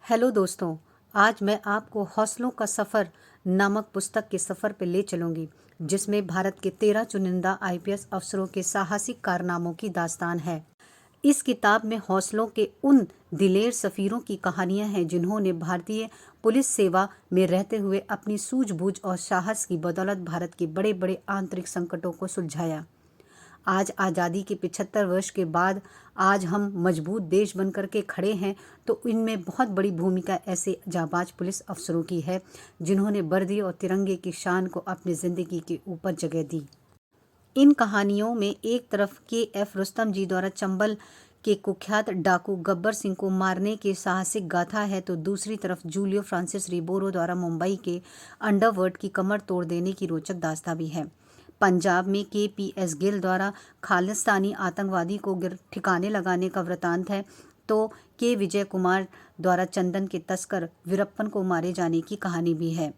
Hello दोस्तों, आज मैं आपको हौसलों का सफ़र नामक पुस्तक के सफ़र पर ले चलूंगी, जिसमें भारत के 13 चुनिंदा आईपीएस अफसरों के साहसिक कारनामों की दास्तान है। इस किताब में हौसलों के उन दिलेर सफ़ीरों की कहानियां हैं जिन्होंने भारतीय पुलिस सेवा में रहते हुए अपनी सूझबूझ और साहस की बदौलत भारत के बड़े बड़े आंतरिक संकटों को सुलझाया। आज आज़ादी के 75 वर्ष के बाद आज हम मजबूत देश बनकर के खड़े हैं, तो इनमें बहुत बड़ी भूमिका ऐसे जाबाज पुलिस अफसरों की है जिन्होंने वर्दी और तिरंगे की शान को अपनी ज़िंदगी के ऊपर जगह दी। इन कहानियों में एक तरफ के.एफ. रुस्तम जी द्वारा चंबल के कुख्यात डाकू गब्बर सिंह को मारने की साहसिक गाथा है, तो दूसरी तरफ जूलियो फ्रांसिस रिबेरो द्वारा मुंबई के अंडरवर्ल्ड की कमर तोड़ देने की रोचक दास्तां भी है। पंजाब में के.पी.एस. गिल द्वारा खालिस्तानी आतंकवादी को ठिकाने लगाने का वृतांत है, तो के. विजय कुमार द्वारा चंदन के तस्कर वीरप्पन को मारे जाने की कहानी भी है।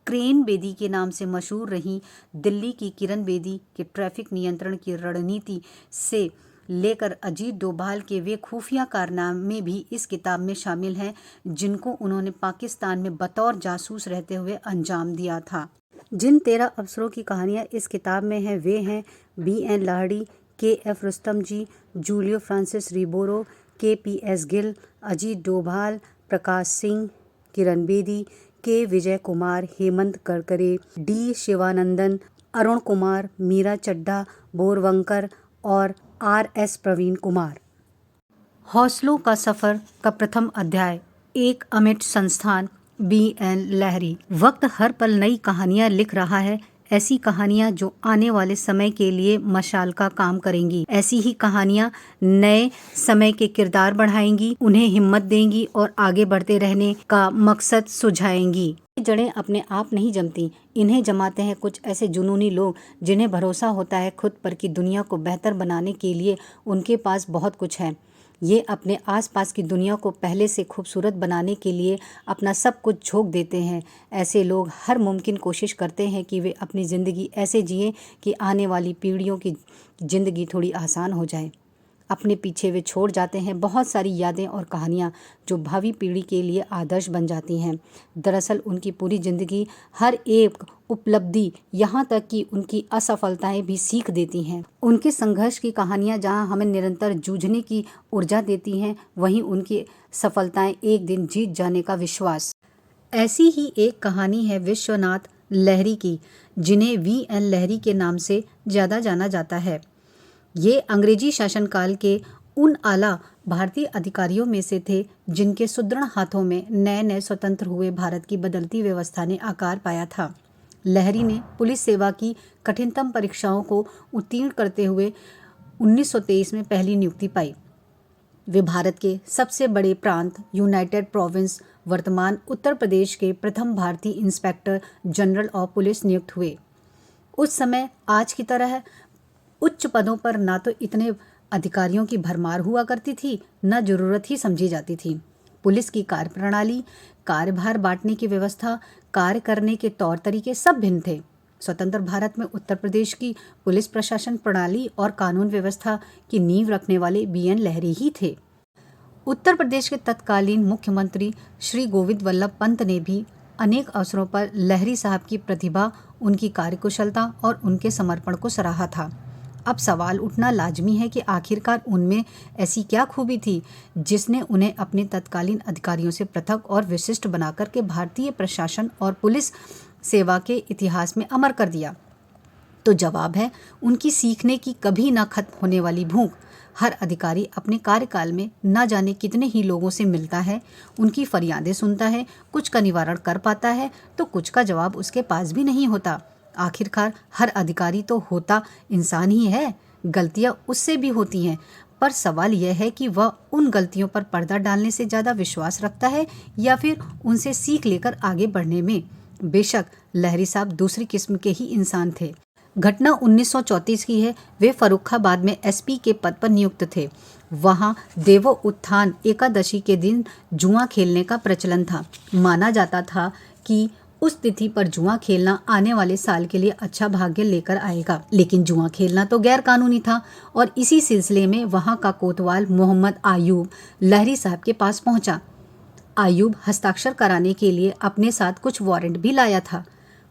क्रेन बेदी के नाम से मशहूर रही दिल्ली की किरण बेदी के ट्रैफिक नियंत्रण की रणनीति से लेकर अजीत डोभाल के वे खुफिया कारनामे भी इस किताब में शामिल हैं, जिनको उन्होंने पाकिस्तान में बतौर जासूस रहते हुए अंजाम दिया था। जिन 13 अफसरों की कहानियां इस किताब में हैं वे हैं बी.एन. लाहिड़ी, के.एफ. रुस्तम जी, जूलियो फ्रांसिस रिबेरो, के.पी.एस. गिल, अजीत डोभाल, प्रकाश सिंह, किरण बेदी, के. विजय कुमार, हेमंत करकरे, डी. शिवानंदन, अरुण कुमार, मीरा चड्ढा, बोरवंकर और आर.एस. प्रवीण कुमार। हौसलों का सफ़र का प्रथम अध्याय, एक अमिट संस्थान, बी.एन. लाहिड़ी। वक्त हर पल नई कहानियां लिख रहा है, ऐसी कहानियां जो आने वाले समय के लिए मशाल का काम करेंगी। ऐसी ही कहानियां नए समय के किरदार बढ़ाएंगी, उन्हें हिम्मत देंगी और आगे बढ़ते रहने का मकसद सुझाएंगी। जड़ें अपने आप नहीं जमती, इन्हें जमाते हैं कुछ ऐसे जुनूनी लोग जिन्हें भरोसा होता है खुद पर कि दुनिया को बेहतर बनाने के लिए उनके पास बहुत कुछ है। ये अपने आसपास की दुनिया को पहले से खूबसूरत बनाने के लिए अपना सब कुछ झोंक देते हैं। ऐसे लोग हर मुमकिन कोशिश करते हैं कि वे अपनी ज़िंदगी ऐसे जिएं कि आने वाली पीढ़ियों की ज़िंदगी थोड़ी आसान हो जाए। अपने पीछे वे छोड़ जाते हैं बहुत सारी यादें और कहानियाँ जो भावी पीढ़ी के लिए आदर्श बन जाती हैं। दरअसल उनकी पूरी ज़िंदगी, हर एक उपलब्धि, यहाँ तक कि उनकी असफलताएं भी सीख देती हैं। उनके संघर्ष की कहानियाँ जहाँ हमें निरंतर जूझने की ऊर्जा देती हैं, वहीं उनकी सफलताएं एक दिन जीत जाने का विश्वास। ऐसी ही एक कहानी है विश्वनाथ लाहिड़ी की, जिन्हें वी.एन. लाहिड़ी के नाम से ज़्यादा जाना जाता है। ये अंग्रेजी शासनकाल के उन आला भारतीय अधिकारियों में से थे जिनके सुदृढ़ हाथों में नए नए स्वतंत्र हुए भारत की बदलती व्यवस्था ने आकार पाया था। लाहिड़ी ने पुलिस सेवा की कठिनतम परीक्षाओं को उत्तीर्ण करते हुए 1923 में पहली नियुक्ति पाई। वे भारत के सबसे बड़े प्रांत यूनाइटेड प्रोविंस, वर्तमान उत्तर प्रदेश के प्रथम भारतीय इंस्पेक्टर जनरल ऑफ पुलिस नियुक्त हुए। उस समय आज की तरह उच्च पदों पर ना तो इतने अधिकारियों की भरमार हुआ करती थी, न जरूरत ही समझी जाती थी। पुलिस की कार्यप्रणाली, कार्यभार बांटने की व्यवस्था, कार्य करने के तौर तरीके सब भिन्न थे। स्वतंत्र भारत में उत्तर प्रदेश की पुलिस प्रशासन प्रणाली और कानून व्यवस्था की नींव रखने वाले बी.एन. लाहिड़ी ही थे। उत्तर प्रदेश के तत्कालीन मुख्यमंत्री श्री गोविंद वल्लभ पंत ने भी अनेक अवसरों पर लाहिड़ी साहब की प्रतिभा, उनकी कार्यकुशलता और उनके समर्पण को सराहा था। अब सवाल उठना लाजमी है कि आखिरकार उनमें ऐसी क्या खूबी थी जिसने उन्हें अपने तत्कालीन अधिकारियों से पृथक और विशिष्ट बनाकर के भारतीय प्रशासन और पुलिस सेवा के इतिहास में अमर कर दिया। तो जवाब है उनकी सीखने की कभी ना खत्म होने वाली भूख। हर अधिकारी अपने कार्यकाल में न जाने कितने ही लोगों से मिलता है, उनकी फरियादें सुनता है, कुछ का निवारण कर पाता है तो कुछ का जवाब उसके पास भी नहीं होता। आखिरकार हर अधिकारी तो होता इंसान ही है, गलतियां उससे भी होती हैं, पर सवाल यह है कि वह उन गलतियों पर पर्दा डालने से ज़्यादा विश्वास रखता है या फिर उनसे सीख लेकर आगे बढ़ने में। बेशक लाहिड़ी साहब दूसरी किस्म के ही इंसान थे। घटना 1934 की है। वे फर्रुखाबाद में एसपी के पद पर नियुक्त थे। वहाँ देवो उत्थान एकादशी के दिन जुआ खेलने का प्रचलन था। माना जाता था कि उस तिथि पर जुआ खेलना आने वाले साल के लिए अच्छा भाग्य लेकर आएगा, लेकिन जुआ खेलना तो गैर कानूनी था और इसी सिलसिले में वहाँ का कोतवाल मोहम्मद आयूब लाहिड़ी साहब के पास पहुँचा। आयूब हस्ताक्षर कराने के लिए अपने साथ कुछ वारंट भी लाया था।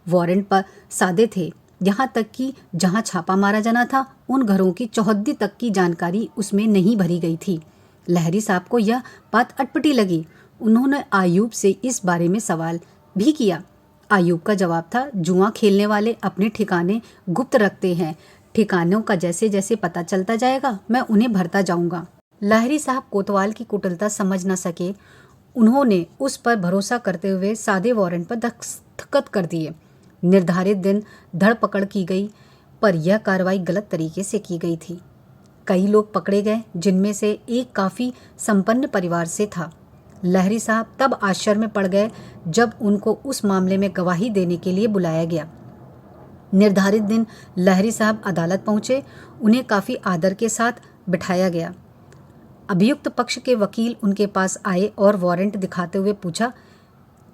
वारंट पर सादे थे, यहाँ तक कि जहाँ छापा मारा जाना था उन घरों की चौहद्दी तक की जानकारी उसमें नहीं भरी गई थी। लहरी साहब को यह बात अटपटी लगी। उन्होंने आयूब से इस बारे में सवाल भी किया। आयूब का जवाब था, जुआ खेलने वाले अपने ठिकाने गुप्त रखते हैं, ठिकानों का जैसे जैसे पता चलता जाएगा मैं उन्हें भरता जाऊंगा। लहरी साहब कोतवाल की कुटिलता समझ न सके। उन्होंने उस पर भरोसा करते हुए सादे वारंट पर दस्तखत कर दिए। निर्धारित दिन धरपकड़ की गई, पर यह कार्रवाई गलत तरीके से की गई थी। कई लोग पकड़े गए, जिनमें से एक काफ़ी संपन्न परिवार से था। लहरी साहब तब आश्चर्य में पड़ गए जब उनको उस मामले में गवाही देने के लिए बुलाया गया। निर्धारित दिन लहरी साहब अदालत पहुंचे। उन्हें काफ़ी आदर के साथ बिठाया गया। अभियुक्त पक्ष के वकील उनके पास आए और वारंट दिखाते हुए पूछा,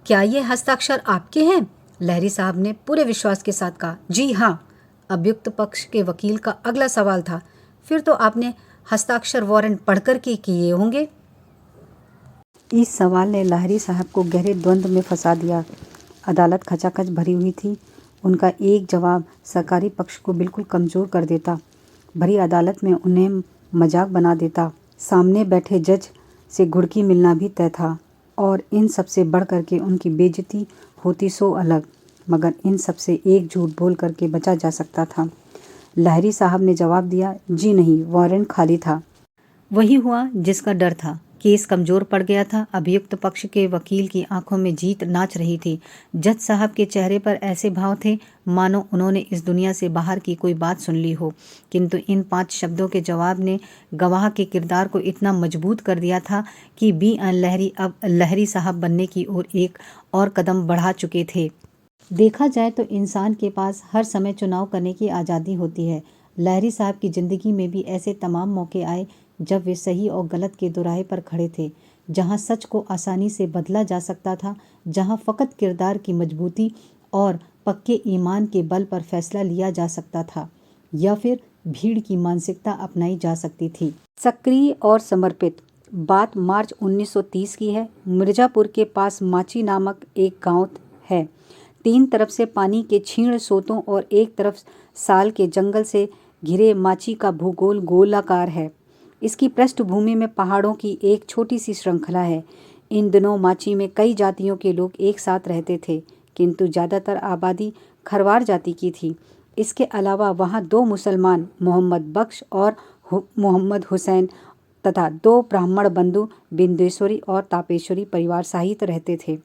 क्या ये हस्ताक्षर आपके हैं? लहरी साहब ने पूरे विश्वास के साथ कहा, जी हाँ। अभियुक्त पक्ष के वकील का अगला सवाल था, फिर तो आपने हस्ताक्षर वारंट पढ़कर के किए होंगे। इस सवाल ने लहरी साहब को गहरे द्वंद्व में फंसा दिया। अदालत खचाखच भरी हुई थी। उनका एक जवाब सरकारी पक्ष को बिल्कुल कमज़ोर कर देता, भरी अदालत में उन्हें मजाक बना देता। सामने बैठे जज से घुड़की मिलना भी तय था, और इन सबसे बढ़ करके उनकी बेइज्जती होती सो अलग। मगर इन सबसे एक झूठ बोल करके बचा जा सकता था। लहरी साहब ने जवाब दिया, जी नहीं, वारंट खाली था। वही हुआ जिसका डर था। केस कमज़ोर पड़ गया था। अभियुक्त पक्ष के वकील की आंखों में जीत नाच रही थी। जज साहब के चेहरे पर ऐसे भाव थे मानो उन्होंने इस दुनिया से बाहर की कोई बात सुन ली हो। किंतु इन 5 शब्दों के जवाब ने गवाह के किरदार को इतना मजबूत कर दिया था कि B.N. लहरी अब लहरी साहब बनने की ओर एक और कदम बढ़ा चुके थे। देखा जाए तो इंसान के पास हर समय चुनाव करने की आज़ादी होती है। लहरी साहब की ज़िंदगी में भी ऐसे तमाम मौके आए जब वे सही और गलत के दोराहे पर खड़े थे, जहां सच को आसानी से बदला जा सकता था, जहां फ़कत किरदार की मजबूती और पक्के ईमान के बल पर फैसला लिया जा सकता था, या फिर भीड़ की मानसिकता अपनाई जा सकती थी। सक्रिय और समर्पित। बात मार्च 1930 की है। मिर्ज़ापुर के पास माची नामक एक गाँव है। 3 तरफ से पानी के क्षीण सोतों और एक तरफ साल के जंगल से घिरे माची का भूगोल गोलाकार है। इसकी पृष्ठभूमि में पहाड़ों की एक छोटी सी श्रृंखला है। इन दिनों माची में कई जातियों के लोग एक साथ रहते थे, किंतु ज़्यादातर आबादी खरवार जाति की थी। इसके अलावा वहाँ 2 मुसलमान, मोहम्मद बख्श और मोहम्मद हुसैन, तथा 2 ब्राह्मण बंधु बिंदेश्वरी और तापेश्वरी परिवार सहित रहते थे।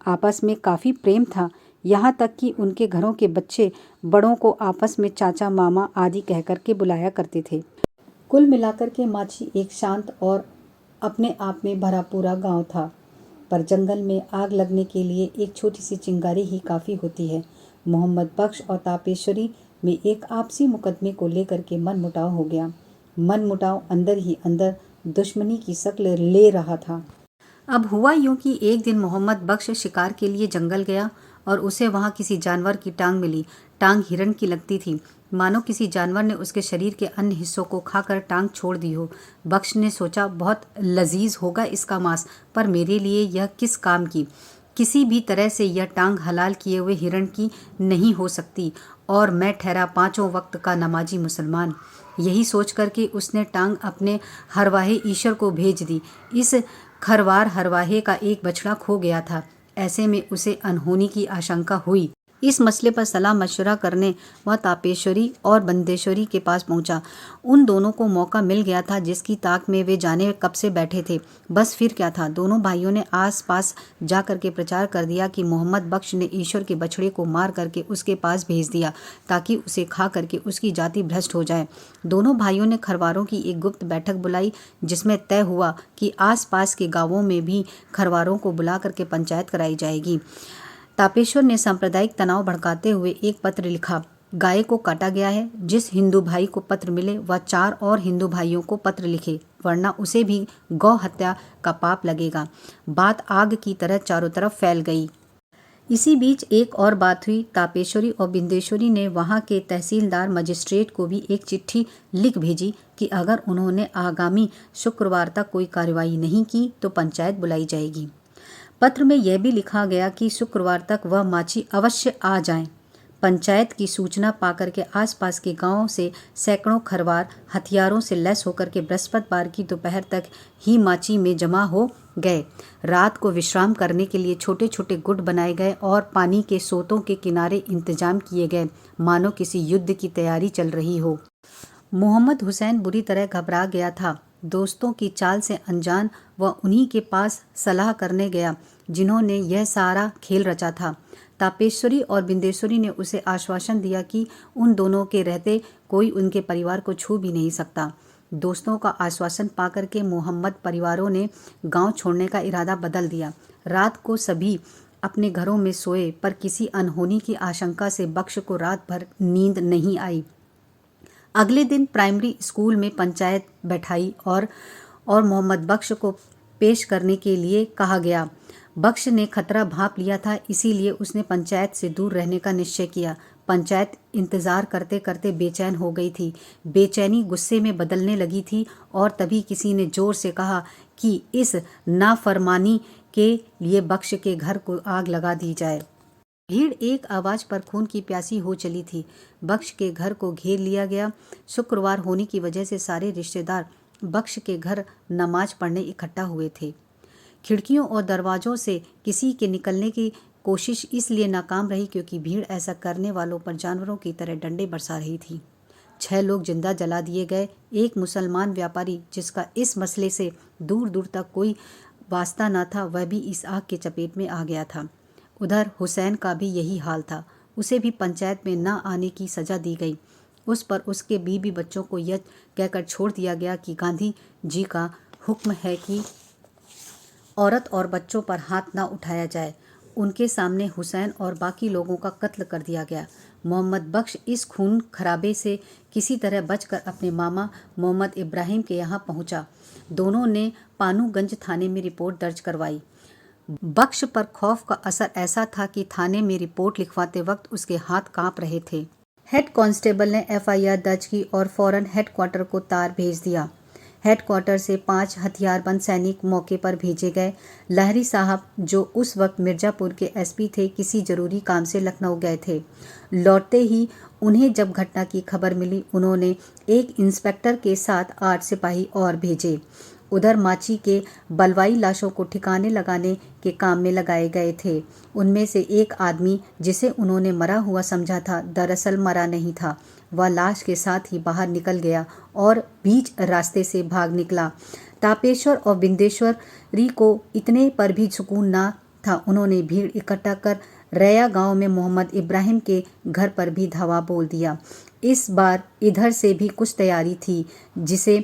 आपस में काफ़ी प्रेम था, यहाँ तक कि उनके घरों के बच्चे बड़ों को आपस में चाचा मामा आदि कहकर के बुलाया करते थे। कुल मिलाकर के माची एक शांत और अपने आप में भरा पूरा गांव था, पर जंगल में आग लगने के लिए एक छोटी सी चिंगारी ही काफ़ी होती है। मोहम्मद बख्श और तापेश्वरी में एक आपसी मुकदमे को लेकर के मनमुटाव हो गया। मनमुटाव अंदर ही अंदर दुश्मनी की शक्ल ले रहा था। अब हुआ यूं कि एक दिन मोहम्मद बख्श शिकार के लिए जंगल गया और उसे वहां किसी जानवर की टांग मिली। टांग हिरण की लगती थी, मानो किसी जानवर ने उसके शरीर के अन्य हिस्सों को खाकर टांग छोड़ दी हो। बख्श ने सोचा, बहुत लजीज होगा इसका मांस, पर मेरे लिए यह किस काम की? किसी भी तरह से यह टांग हलाल किए हुए हिरण की नहीं हो सकती, और मैं ठहरा 5 वक्त का नमाजी मुसलमान। यही सोच करके उसने टांग अपने हरवाहे ईश्वर को भेज दी। इस खरवार हरवाहे का एक बछड़ा खो गया था। ऐसे में उसे अनहोनी की आशंका हुई। इस मसले पर सलाह मशवरा करने वह तापेश्वरी और बंदेश्वरी के पास पहुंचा। उन दोनों को मौका मिल गया था जिसकी ताक में वे जाने कब से बैठे थे। बस फिर क्या था, दोनों भाइयों ने आस पास जा करके प्रचार कर दिया कि मोहम्मद बख्श ने ईश्वर के बछड़े को मार करके उसके पास भेज दिया, ताकि उसे खा करके उसकी जाति भ्रष्ट हो जाए। दोनों भाइयों ने खरवारों की एक गुप्त बैठक बुलाई, जिसमें तय हुआ कि आस पास के गाँवों में भी खरवारों को बुला करके पंचायत कराई जाएगी। तापेश्वर ने सांप्रदायिक तनाव भड़काते हुए एक पत्र लिखा, गाय को काटा गया है। जिस हिंदू भाई को पत्र मिले वह 4 और हिंदू भाइयों को पत्र लिखे, वरना उसे भी गौ हत्या का पाप लगेगा। बात आग की तरह चारों तरफ फैल गई। इसी बीच एक और बात हुई। तापेश्वरी और बिंदेश्वरी ने वहां के तहसीलदार मजिस्ट्रेट को भी एक चिट्ठी लिख भेजी कि अगर उन्होंने आगामी शुक्रवार तक कोई कार्रवाई नहीं की तो पंचायत बुलाई जाएगी। पत्र में यह भी लिखा गया कि शुक्रवार तक वह माची अवश्य आ जाएं। पंचायत की सूचना पाकर के आसपास के गांवों से सैकड़ों खरवार हथियारों से लैस होकर के बृहस्पतिवार की दोपहर तक ही माची में जमा हो गए। रात को विश्राम करने के लिए छोटे छोटे गुट बनाए गए और पानी के सोतों के किनारे इंतजाम किए गए, मानो किसी युद्ध की तैयारी चल रही हो। मोहम्मद हुसैन बुरी तरह घबरा गया था। दोस्तों की चाल से अनजान वह उन्हीं के पास सलाह करने गया जिन्होंने यह सारा खेल रचा था। तापेश्वरी और बिंदेश्वरी ने उसे आश्वासन दिया कि उन दोनों के रहते कोई उनके परिवार को छू भी नहीं सकता। दोस्तों का आश्वासन पाकर के मोहम्मद परिवारों ने गांव छोड़ने का इरादा बदल दिया। रात को सभी अपने घरों में सोए, पर किसी अनहोनी की आशंका से बख्श को रात भर नींद नहीं आई। अगले दिन प्राइमरी स्कूल में पंचायत बैठाई और मोहम्मद बख्श को पेश करने के लिए कहा गया। बख्श ने खतरा भांप लिया था, इसीलिए उसने पंचायत से दूर रहने का निश्चय किया। पंचायत इंतजार करते करते बेचैन हो गई थी। बेचैनी गुस्से में बदलने लगी थी और तभी किसी ने जोर से कहा कि इस नाफरमानी के लिए बख्श के घर को आग लगा दी जाए। भीड़ एक आवाज पर खून की प्यासी हो चली थी। बख्श के घर को घेर लिया गया। शुक्रवार होने की वजह से सारे रिश्तेदार बख्श के घर नमाज पढ़ने इकट्ठा हुए थे। खिड़कियों और दरवाजों से किसी के निकलने की कोशिश इसलिए नाकाम रही क्योंकि भीड़ ऐसा करने वालों पर जानवरों की तरह डंडे बरसा रही थी। 6 लोग जिंदा जला दिए गए। एक मुसलमान व्यापारी जिसका इस मसले से दूर दूर तक कोई वास्ता न था, वह भी इस आग के चपेट में आ गया था। उधर हुसैन का भी यही हाल था। उसे भी पंचायत में न आने की सजा दी गई। उस पर उसके बीवी बच्चों को यह कहकर छोड़ दिया गया कि गांधी जी का हुक्म है कि औरत और बच्चों पर हाथ ना उठाया जाए। उनके सामने हुसैन और बाकी लोगों का कत्ल कर दिया गया। मोहम्मद बख्श इस खून खराबे से किसी तरह बचकर अपने मामा मोहम्मद इब्राहिम के यहाँ पहुँचा। दोनों ने पानूगंज थाने में रिपोर्ट दर्ज करवाई। बख्श पर खौफ का असर ऐसा था कि थाने में रिपोर्ट लिखवाते वक्त उसके हाथ कांप रहे थे। हेड कांस्टेबल ने एफआईआर दर्ज की और फौरन हेडक्वार्टर को तार भेज दिया। हेडक्वार्टर से 5 हथियारबंद सैनिक मौके पर भेजे गए। लहरी साहब, जो उस वक्त मिर्जापुर के एसपी थे, किसी जरूरी काम से लखनऊ गए थे। लौटते ही उन्हें जब घटना की खबर मिली, उन्होंने एक इंस्पेक्टर के साथ 8 सिपाही और भेजे। उधर माची के बलवाई लाशों को ठिकाने लगाने के काम में लगाए गए थे। उनमें से एक आदमी, जिसे उन्होंने मरा हुआ समझा था, दरअसल मरा नहीं था। वह लाश के साथ ही बाहर निकल गया और बीच रास्ते से भाग निकला। तापेश्वर और बिंदेश्वरी को इतने पर भी सुकून ना था। उन्होंने भीड़ इकट्ठा कर रैया गांव में मोहम्मद इब्राहिम के घर पर भी धावा बोल दिया। इस बार इधर से भी कुछ तैयारी थी, जिसे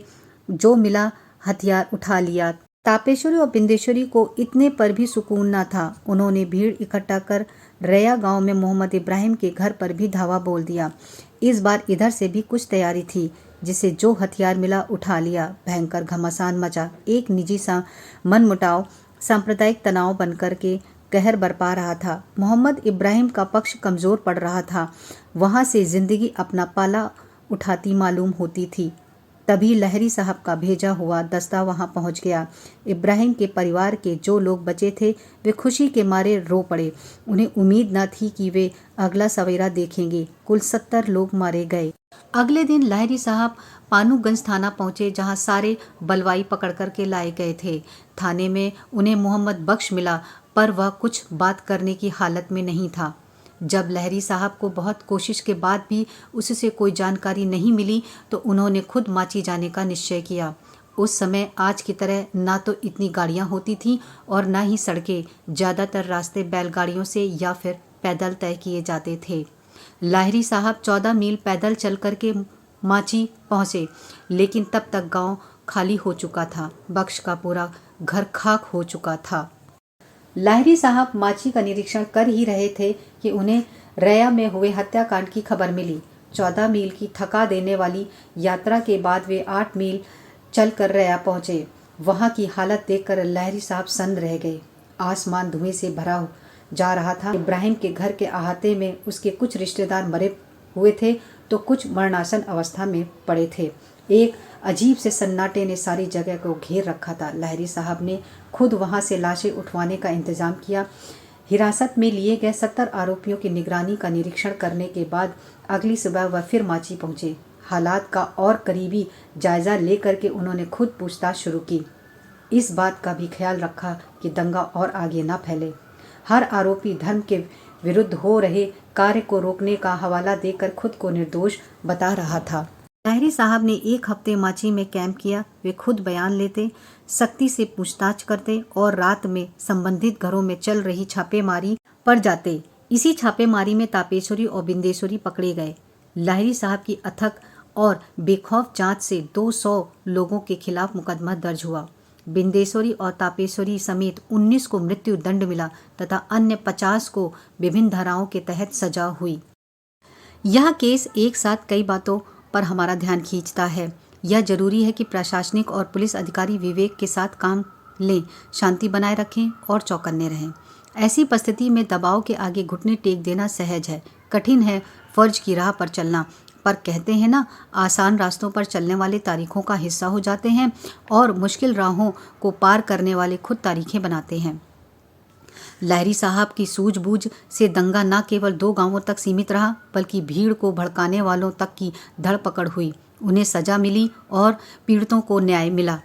जो मिला हथियार उठा लिया। तापेश्वरी और बिंदेश्वरी को इतने पर भी सुकून न था। उन्होंने भीड़ इकट्ठा कर रैया गांव में मोहम्मद इब्राहिम के घर पर भी धावा बोल दिया। इस बार इधर से भी कुछ तैयारी थी, जिसे जो हथियार मिला उठा लिया। भयंकर घमासान मचा। एक निजी सा मनमुटाव सांप्रदायिक तनाव बनकर के कहर बरपा रहा था। मोहम्मद इब्राहिम का पक्ष कमजोर पड़ रहा था। वहां से जिंदगी अपना पाला उठाती मालूम होती थी। तभी लहरी साहब का भेजा हुआ दस्ता वहां पहुंच गया। इब्राहिम के परिवार के जो लोग बचे थे, वे खुशी के मारे रो पड़े। उन्हें उम्मीद न थी कि वे अगला सवेरा देखेंगे। कुल 70 लोग मारे गए। अगले दिन लहरी साहब पानूगंज थाना पहुंचे, जहां सारे बलवाई पकड़ कर के लाए गए थे। थाने में उन्हें मोहम्मद बख्श मिला, पर वह कुछ बात करने की हालत में नहीं था। जब लहरी साहब को बहुत कोशिश के बाद भी उससे कोई जानकारी नहीं मिली, तो उन्होंने खुद माची जाने का निश्चय किया। उस समय आज की तरह ना तो इतनी गाड़ियां होती थीं और ना ही सड़कें। ज़्यादातर रास्ते बैलगाड़ियों से या फिर पैदल तय किए जाते थे। लहरी साहब 14 मील पैदल चल कर के माची पहुँचे, लेकिन तब तक गांव खाली हो चुका था। बख्श का पूरा घर खाक हो चुका था। लहरी साहब माची का निरीक्षण कर ही रहे थे कि उन्हें रैया में हुए हत्याकांड की खबर मिली। 14 मील की थका देने वाली यात्रा के बाद वे 8 मील चलकर रैया पहुंचे। वहां की हालत देखकर लहरी साहब सन्न रह गए। आसमान धुएं से भरा जा रहा था। इब्राहिम के घर के अहाते में उसके कुछ रिश्तेदार मरे हुए थे, तो कुछ मरणासन अवस्था में पड़े थे। एक अजीब से सन्नाटे ने सारी जगह को घेर रखा था। लहरी साहब ने खुद वहां से लाशें उठवाने का इंतजाम किया। हिरासत में लिए गए 70 आरोपियों की निगरानी का निरीक्षण करने के बाद अगली सुबह वह फिर माची पहुंचे। हालात का और करीबी जायजा लेकर के उन्होंने खुद पूछताछ शुरू की। इस बात का भी ख्याल रखा कि दंगा और आगे न फैले। हर आरोपी धर्म के विरुद्ध हो रहे कार्य को रोकने का हवाला देकर खुद को निर्दोष बता रहा था। लहरी साहब ने 1 हफ्ते माची में कैंप किया। वे खुद बयान लेते, सख्ती से पूछताछ करते और रात में संबंधित घरों में चल रही छापेमारी पर जाते। इसी छापेमारी में तापेश्वरी और बिंदेश्वरी पकड़े गए। लहरी साहब की अथक और बेखौफ जांच से 200 लोगों के खिलाफ मुकदमा दर्ज हुआ। बिंदेश्वरी और तापेश्वरी समेत 19 को मृत्यु दंड मिला तथा अन्य 50 को विभिन्न धाराओं के तहत सजा हुई। यह केस एक साथ कई बातों पर हमारा ध्यान खींचता है। यह जरूरी है कि प्रशासनिक और पुलिस अधिकारी विवेक के साथ काम लें, शांति बनाए रखें और चौकन्ने रहें। ऐसी परिस्थिति में दबाव के आगे घुटने टेक देना सहज है, कठिन है फर्ज की राह पर चलना। पर कहते हैं ना, आसान रास्तों पर चलने वाले तारीखों का हिस्सा हो जाते हैं और मुश्किल राहों को पार करने वाले खुद तारीखें बनाते हैं। लहरी साहब की सूझबूझ से दंगा न केवल 2 गांवों तक सीमित रहा, बल्कि भीड़ को भड़काने वालों तक की धरपकड़ हुई। उन्हें सजा मिली और पीड़ितों को न्याय मिला।